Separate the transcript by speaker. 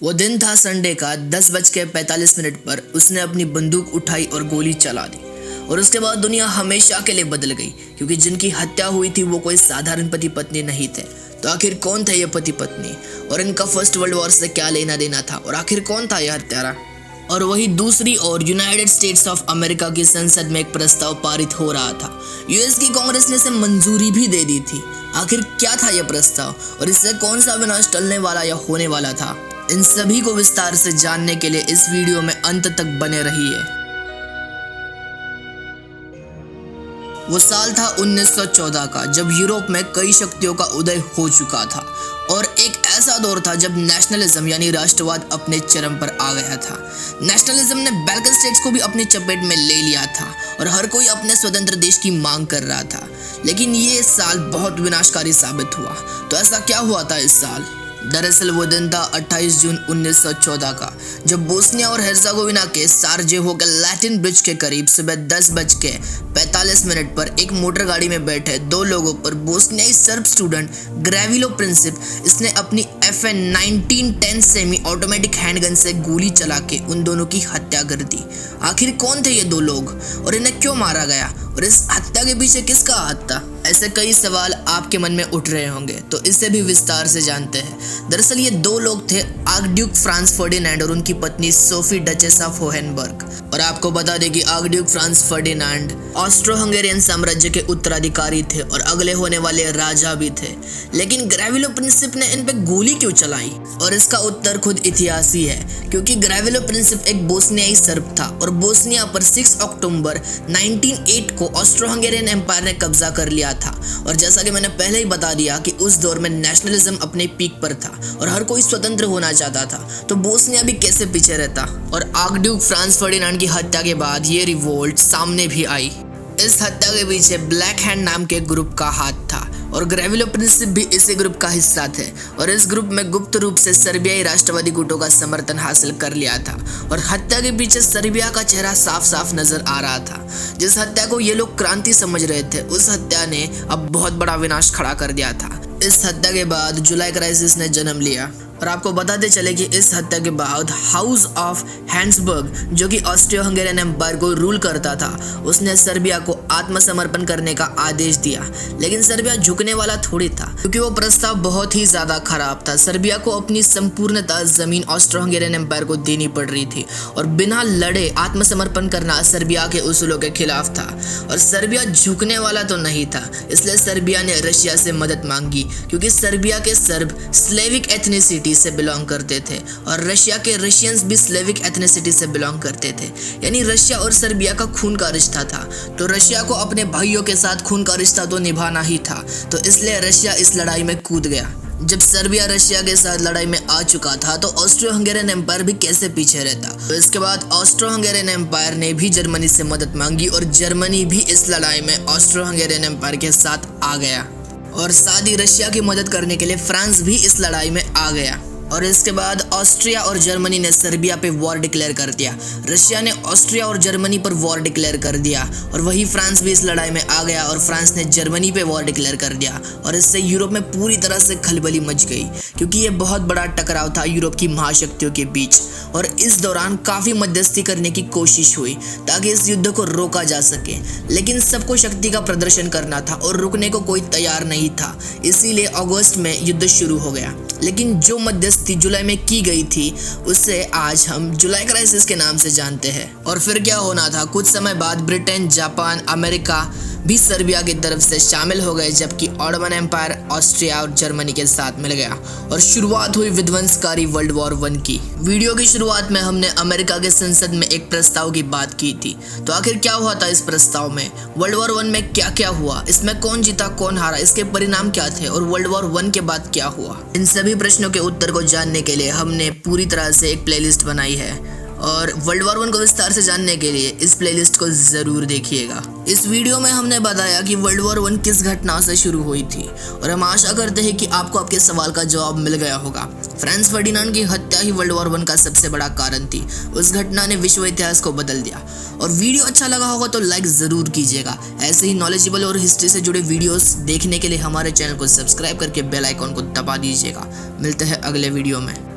Speaker 1: वो दिन था संडे का 10:45 पर उसने अपनी बंदूक उठाई और गोली चला दी। और उसके बाद दुनिया हमेशा के लिए बदल गई, क्योंकि जिनकी हत्या हुई थी वो कोई साधारण पति पत्नी नहीं थे। तो आखिर कौन थे ये पति पत्नी और इनका फर्स्ट वर्ल्ड वॉर से क्या लेना देना था, और आखिर कौन था यह हत्यारा। और वही दूसरी ओर यूनाइटेड स्टेट्स ऑफ अमेरिका की संसद में एक प्रस्ताव पारित हो रहा था। यूएस की कांग्रेस ने इसे मंजूरी भी दे दी थी। आखिर क्या था यह प्रस्ताव और इससे कौन सा विनाश टलने वाला या होने वाला था, इन सभी को विस्तार से जानने के लिए इस वीडियो में अंत तक बने रहिए। वो साल था 1914 का, जब यूरोप में कई शक्तियों का उदय हो चुका था और एक ऐसा दौर था जब नेशनलिज्म यानी राष्ट्रवाद अपने चरम पर आ गया था। नेशनलिज्म ने बाल्कन स्टेट्स को भी अपनी चपेट में ले लिया था और हर कोई अपने स्वतंत्र देश की मांग कर रहा था। लेकिन ये साल बहुत विनाशकारी साबित हुआ। तो ऐसा क्या हुआ था इस साल? दरअसल वो दिन था 28 जून 1914 का, जब बोस्निया और हेर्जेगोविना के साराजेवो के लैटिन ब्रिज के करीब सुबह 10:45 पर एक मोटर गाड़ी में बैठे दो लोगों पर बोस्नियाई सर्ब स्टूडेंट ग्रेविलो प्रिंसिप इसने अपनी FN 1910 सेमी ऑटोमेटिक हैंडगन से गोली चला के उन दोनों की हत्या कर दी। आखिर कौन थे ये दो लोग और इन्हें क्यों मारा गया और इस हत्या के पीछे किसका हाथ था? ऐसे कई सवाल आपके मन में उठ रहे होंगे, तो इसे भी विस्तार से जानते हैं। दरअसल ये दो लोग थे आर्कड्यूक फ्रांस फर्डिनांड और उनकी पत्नी सोफी डचेस ऑफ होहेनबर्ग। और आपको बता दें कि archduke Franz Ferdinand Austro Hungarian साम्राज्य के उत्तराधिकारी थे और अगले होने वाले राजा भी थे। लेकिन ग्रेविलो प्रिंसिप ने इन पे गोली क्यों चलाई? और इसका उत्तर खुद इतिहास ही है, क्योंकि ग्रेविलो प्रिंसिप एक बोस्नियाई सर्ब था और बोस्निया पर 6 अक्टूबर 1908 को ऑस्ट्रो हंगेरियन एम्पायर ने कब्जा कर लिया था। और जैसा कि मैंने पहले ही बता दिया कि उस दौर में नेशनलिज्म अपने पीक पर था और हर कोई स्वतंत्र होना चाहता था, तो बोस्निया भी कैसे पीछे रहता। और आर्कड्यूक फ्रांस फर्डिनांड की हत्या के बाद ये रिवोल्ट सामने भी आई। इस हत्या के पीछे ब्लैक हैंड नाम के ग्रुप का हाथ था और ग्रेविलो प्रिंसिप भी इसी ग्रुप का हिस्सा थे। और इस ग्रुप में गुप्त रूप से सर्बियाई राष्ट्रवादी गुटों का समर्थन हासिल कर लिया था और हत्या के पीछे सर्बिया का चेहरा साफ साफ नजर आ रहा था। जिस हत्या को ये लोग क्रांति समझ रहे थे, उस हत्या ने अब बहुत बड़ा विनाश खड़ा कर दिया था। इस हत्या के बाद जुलाई क्राइसिस ने जन्म लिया। और आपको बताते चले कि इस हत्या के बाद हाउस ऑफ हैब्सबर्ग, जो कि ऑस्ट्रियो हंगेरियन एम्पायर को रूल करता था, उसने सर्बिया को आत्मसमर्पण करने का आदेश दिया। लेकिन सर्बिया झुकने वाला थोड़ी था, क्योंकि वो प्रस्ताव बहुत ही ज्यादा खराब था। सर्बिया को अपनी संपूर्णतः जमीन ऑस्ट्रियो हंगेरियन एम्पायर को देनी पड़ रही थी और बिना लड़े आत्मसमर्पण करना सर्बिया के उसूलों के खिलाफ था। और सर्बिया झुकने वाला तो नहीं था, इसलिए सर्बिया ने रशिया से मदद मांगी, क्योंकि सर्बिया के सर्ब स्लेविक एथनिसिटी से बिलोंग करते थे और रशिया के रशियंस भी स्लेविक एथनिसिटी से बिलोंग करते थे। यानी रशिया और सर्बिया का खून का रिश्ता था। तो रशिया को अपने भाइयों के साथ खून का रिश्ता तो निभाना ही था, तो इसलिए रशिया इस लड़ाई में कूद गया। जब सर्बिया रशिया के साथ लड़ाई में आ चुका था, तो ऑस्ट्रो हंगेरियन एम्पायर भी कैसे पीछे रहता। तो इसके बाद ऑस्ट्रो हंगेरियन एम्पायर ने भी जर्मनी से मदद मांगी और जर्मनी भी इस लड़ाई में ऑस्ट्रो हंगेरियन एम्पायर के साथ आ गया। और साथ ही रशिया की मदद करने के लिए फ्रांस भी इस लड़ाई में आ गया। और इसके बाद ऑस्ट्रिया और जर्मनी ने सर्बिया पे वॉर डिक्लेयर कर दिया। रशिया ने ऑस्ट्रिया और जर्मनी पर वॉर डिक्लेयर कर दिया और वही फ्रांस भी इस लड़ाई में आ गया और फ्रांस ने जर्मनी पे वॉर डिक्लेयर कर दिया। और इससे यूरोप में पूरी तरह से खलबली मच गई, क्योंकि ये बहुत बड़ा टकराव था यूरोप की महाशक्तियों के बीच। और इस दौरान काफ़ी मध्यस्थी करने की कोशिश हुई ताकि इस युद्ध को रोका जा सके, लेकिन सबको शक्ति का प्रदर्शन करना था और रुकने को कोई तैयार नहीं था। इसीलिए अगस्त में युद्ध शुरू हो गया। लेकिन जो मध्यस्थी जुलाई में की गई थी, उससे आज हम जुलाई क्राइसिस के नाम से जानते हैं। और फिर क्या होना था, कुछ समय बाद ब्रिटेन, जापान, अमेरिका भी सर्बिया की तरफ से शामिल हो गए, जबकि ऑटोमन एम्पायर ऑस्ट्रिया और जर्मनी के साथ मिल गया और शुरुआत हुई विध्वंसकारी वर्ल्ड वॉर 1 की। वीडियो की शुरुआत में हमने अमेरिका के संसद में एक प्रस्ताव की बात की थी। तो आखिर क्या हुआ था इस प्रस्ताव में? वर्ल्ड वॉर 1 में क्या क्या हुआ, इसमें कौन जीता कौन हारा, इसके परिणाम क्या थे और वर्ल्ड वॉर 1 के बाद क्या हुआ? इन सभी प्रश्नों के उत्तर को जानने के लिए हमने पूरी तरह से एक प्लेलिस्ट बनाई है और वर्ल्ड वॉर 1 को विस्तार से जानने के लिए इस प्लेलिस्ट को जरूर देखिएगा। इस वीडियो में हमने बताया कि वर्ल्ड वॉर 1 किस घटना से शुरू हुई थी और हम आशा करते हैं कि आपको आपके सवाल का जवाब मिल गया होगा। फ्रांस फर्डिनांड की हत्या ही वर्ल्ड वॉर 1 का सबसे बड़ा कारण थी। उस घटना ने विश्व इतिहास को बदल दिया। और वीडियो अच्छा लगा होगा तो लाइक जरूर कीजिएगा। ऐसे ही नॉलेजेबल और हिस्ट्री से जुड़े वीडियोस देखने के लिए हमारे चैनल को सब्सक्राइब करके बेल आइकॉन को दबा दीजिएगा। मिलते हैं अगले वीडियो में।